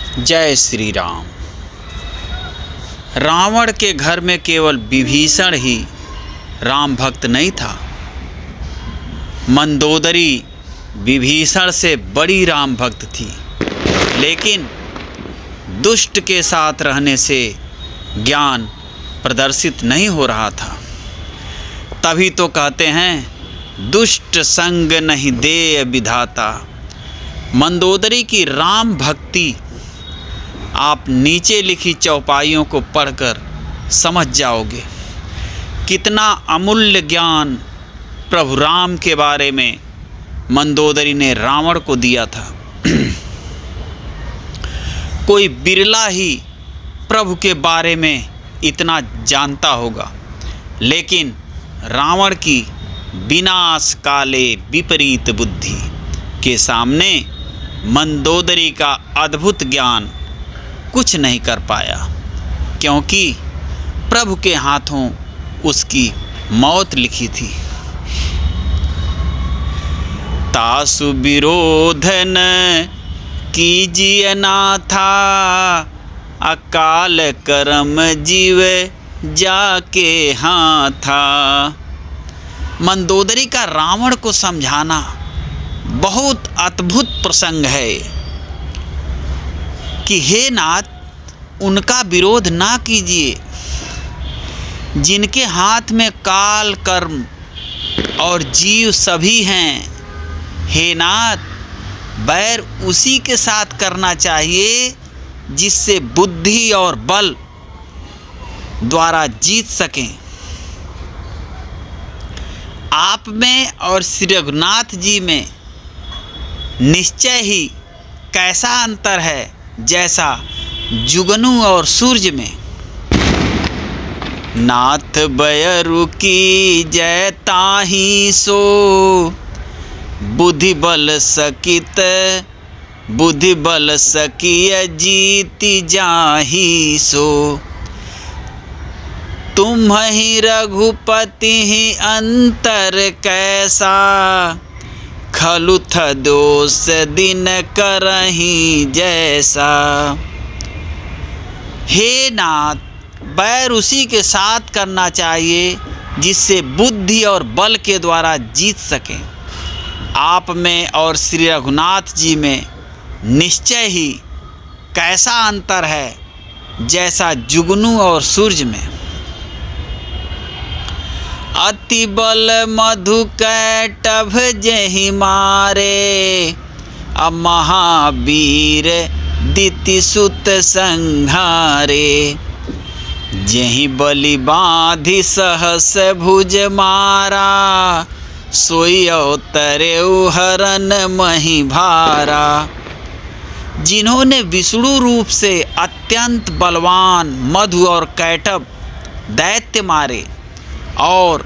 जय श्री राम। रावण के घर में केवल विभीषण ही राम भक्त नहीं था। मंदोदरी विभीषण से बड़ी राम भक्त थी, लेकिन दुष्ट के साथ रहने से ज्ञान प्रदर्शित नहीं हो रहा था। तभी तो कहते हैं दुष्ट संग नहीं दे विधाता। मंदोदरी की राम भक्ति आप नीचे लिखी चौपाइयों को पढ़कर समझ जाओगे। कितना अमूल्य ज्ञान प्रभु राम के बारे में मंदोदरी ने रावण को दिया था। कोई बिरला ही प्रभु के बारे में इतना जानता होगा, लेकिन रावण की विनाश काले विपरीत बुद्धि के सामने मंदोदरी का अद्भुत ज्ञान कुछ नहीं कर पाया, क्योंकि प्रभु के हाथों उसकी मौत लिखी थी। तासु विरोधन कीजिए नाथा, अकाल करम जीव जाके हाथा। मंदोदरी का रावण को समझाना बहुत अद्भुत प्रसंग है कि हे नाथ, उनका विरोध ना कीजिए जिनके हाथ में काल कर्म और जीव सभी हैं। हे नाथ, बैर उसी के साथ करना चाहिए जिससे बुद्धि और बल द्वारा जीत सकें। आप में और श्री रघुनाथ जी में निश्चय ही कैसा अंतर है, जैसा जुगनू और सूर्य में। नाथ बयरु की जय ताहि सो, बुद्धि बल सकिय जीति जाहि सो। तुम ही रघुपति ही अंतर कैसा, खलुथ दोष दिन करही जैसा। हे नाथ, बैर उसी के साथ करना चाहिए जिससे बुद्धि और बल के द्वारा जीत सकें। आप में और श्री रघुनाथ जी में निश्चय ही कैसा अंतर है, जैसा जुगनू और सूर्य में। अति बल मधु कैटभ जेहि मारे, अब महावीर दिति सुत संहारे। जेहि बलि बांधि सहस भुज मारा, सोई अवतरे हरन मही भारा। जिन्होंने विष्णु रूप से अत्यंत बलवान मधु और कैटभ दैत्य मारे, और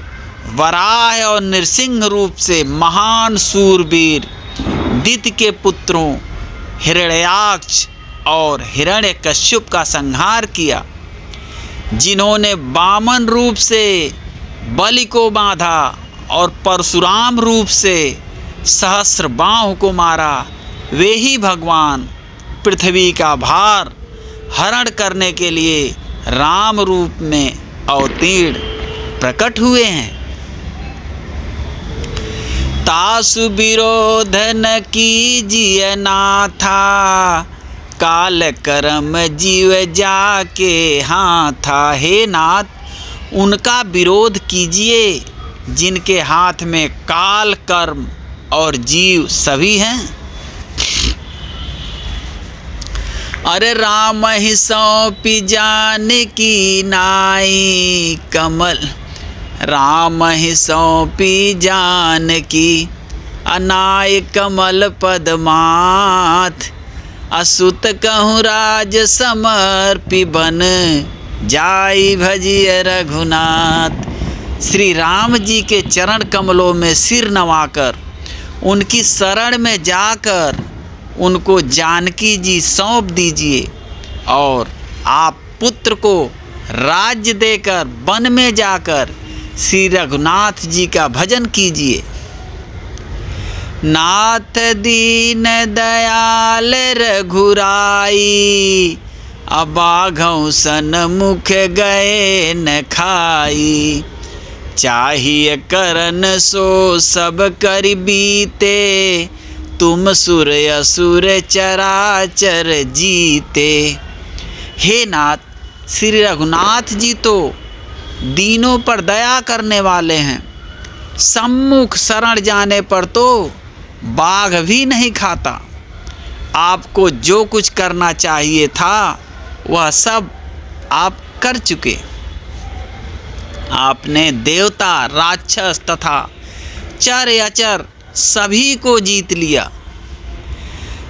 वराह और नृसिंह रूप से महान सूरवीर दिति के पुत्रों हिरण्याक्ष और हिरण्यकश्यप का संहार किया। जिन्होंने वामन रूप से बलि को बांधा और परशुराम रूप से सहस्र बाहु को मारा, वे ही भगवान पृथ्वी का भार हरण करने के लिए राम रूप में अवतीर्ण प्रकट हुए हैं। तासु विरोध न कीजिए नाथा, काल कर्म जीव जाके हाथा। हे नाथ, उनका विरोध कीजिए जिनके हाथ में काल कर्म और जीव सभी हैं। अरे राम ही सौंपी जानकी नाई कमल, राम ही सौंपी जानकी अनाय कमल पदमाथ। असुत कहूँ राज समर्पि बन, जाई भजिय रघुनाथ। श्री राम जी के चरण कमलों में सिर नवाकर, उनकी शरण में जाकर उनको जानकी जी सौंप दीजिए, और आप पुत्र को राज्य देकर वन में जाकर श्री रघुनाथ जी का भजन कीजिए। नाथ दीन दयाल रघुराई, अबाघौ सन मुख गए न खाई। चाहिए करन सो सब कर बीते, तुम सुर असुर चराचर जीते। हे नाथ, श्री रघुनाथ जी तो दीनों पर दया करने वाले हैं। सम्मुख शरण जाने पर तो बाघ भी नहीं खाता। आपको जो कुछ करना चाहिए था वह सब आप कर चुके। आपने देवता, राक्षस तथा चर अचर सभी को जीत लिया।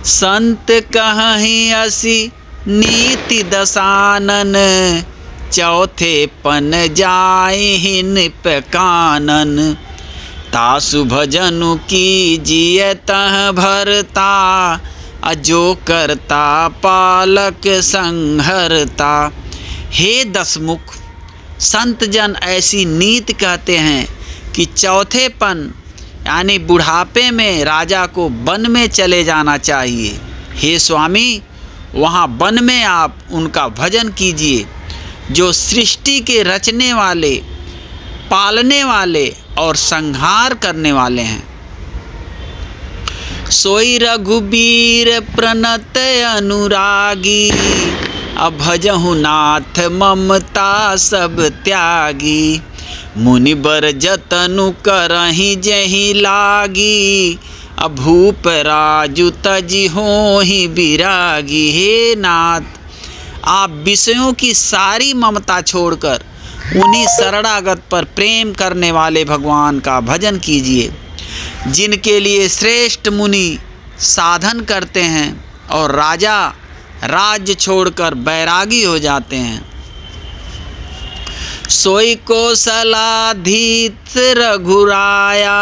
संत कहीं असी नीति दसानन, चौथे पन जाहिन पे कानन। तासु भजनु कीजिए तह भरता, अजो करता पालक संहरता। हे दसमुख, संत जन ऐसी नीति कहते हैं कि चौथेपन यानी बुढ़ापे में राजा को वन में चले जाना चाहिए। हे स्वामी, वहाँ वन में आप उनका भजन कीजिए जो सृष्टि के रचने वाले, पालने वाले और संहार करने वाले हैं। सोई रघुबीर प्रणत अनुरागी, अब भजहु नाथ ममता सब त्यागी। मुनिबर जतनु करहि जहि लागी, अब भूप राजु तजि होहि बिरागी। हे नाथ, आप विषयों की सारी ममता छोड़कर उन्हीं शरणागत पर प्रेम करने वाले भगवान का भजन कीजिए, जिनके लिए श्रेष्ठ मुनि साधन करते हैं और राजा राज्य छोड़कर बैरागी हो जाते हैं। सोई कौशलाधीत रघुराया,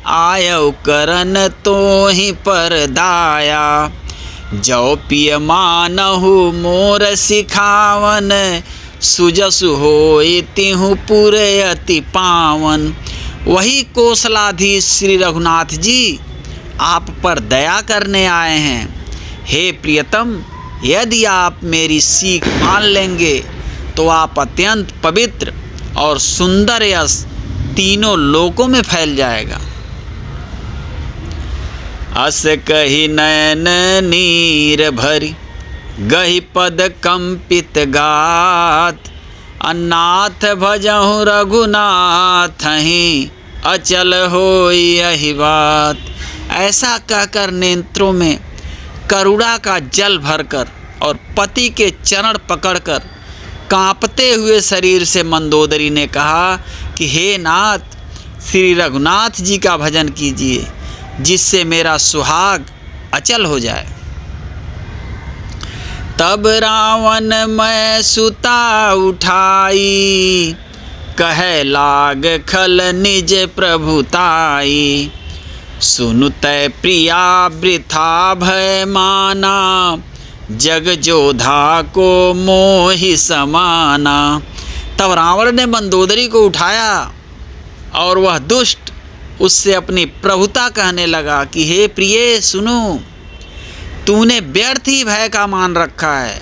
आयौ करन तोहि पर दाया। जौ पिय मानहु मोर सिखावन, सुजसु होई तिहु पुर अति पावन। वही कौशलाधीश श्री रघुनाथ जी आप पर दया करने आए हैं। हे प्रियतम, यदि आप मेरी सीख मान लेंगे तो आप अत्यंत पवित्र और सुंदर यश तीनों लोकों में फैल जाएगा। अस कही नयन नीर भरी, गहि पद कंपित गात। अनाथ भजहु रघुनाथ ही, अचल होई यही बात। ऐसा कहकर नेत्रों में करुणा का जल भरकर और पति के चरण पकड़कर कांपते हुए शरीर से मंदोदरी ने कहा कि हे नाथ, श्री रघुनाथ जी का भजन कीजिए, जिससे मेरा सुहाग अचल हो जाए। तब रावण मैं सुता उठाई, कहे लाग खल निज प्रभुताई। सुनु तै प्रिया वृथा भय माना, जग जोधा को मोहि समाना। तब रावण ने मंदोदरी को उठाया और वह दुष्ट उससे अपनी प्रभुता कहने लगा कि हे प्रिय, सुनो, तूने व्यर्थ ही भय का मान रखा है।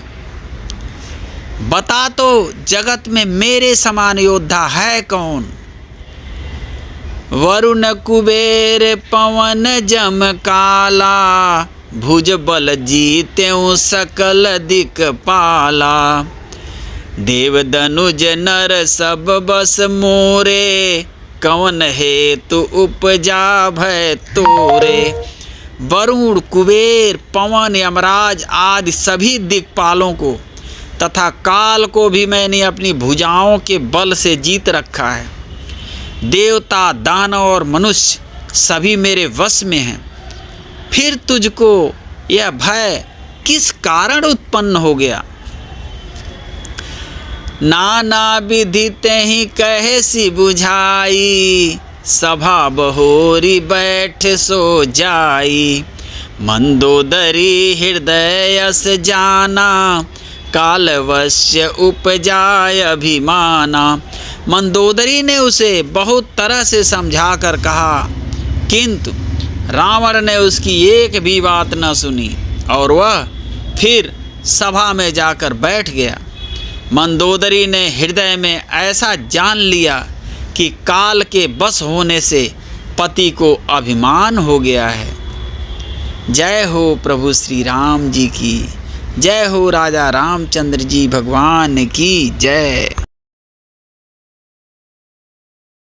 बता तो जगत में मेरे समान योद्धा है कौन? वरुण कुबेर पवन जम काला, भुज बल जीत्यों सकल दिक पाला। देव दनुज नर सब बस मोरे, कवन हेतु उपजा भय तोरे। वरुण, कुबेर, पवन, यमराज आदि सभी दिक्पालों को तथा काल को भी मैंने अपनी भुजाओं के बल से जीत रखा है। देवता, दानव और मनुष्य सभी मेरे वश में हैं। फिर तुझको यह भय किस कारण उत्पन्न हो गया? नाना विधि तेहि कहे सी बुझाई, सभा बहोरी बैठ सो जाई। मंदोदरी हृदय यस जाना, कालवश्य उपजाय अभिमाना। मंदोदरी ने उसे बहुत तरह से समझा कर कहा, किंतु रावण ने उसकी एक भी बात न सुनी और वह फिर सभा में जाकर बैठ गया। मंदोदरी ने हृदय में ऐसा जान लिया कि काल के बस होने से पति को अभिमान हो गया है। जय हो प्रभु श्री राम जी की, जय हो राजा रामचंद्र जी भगवान की जय।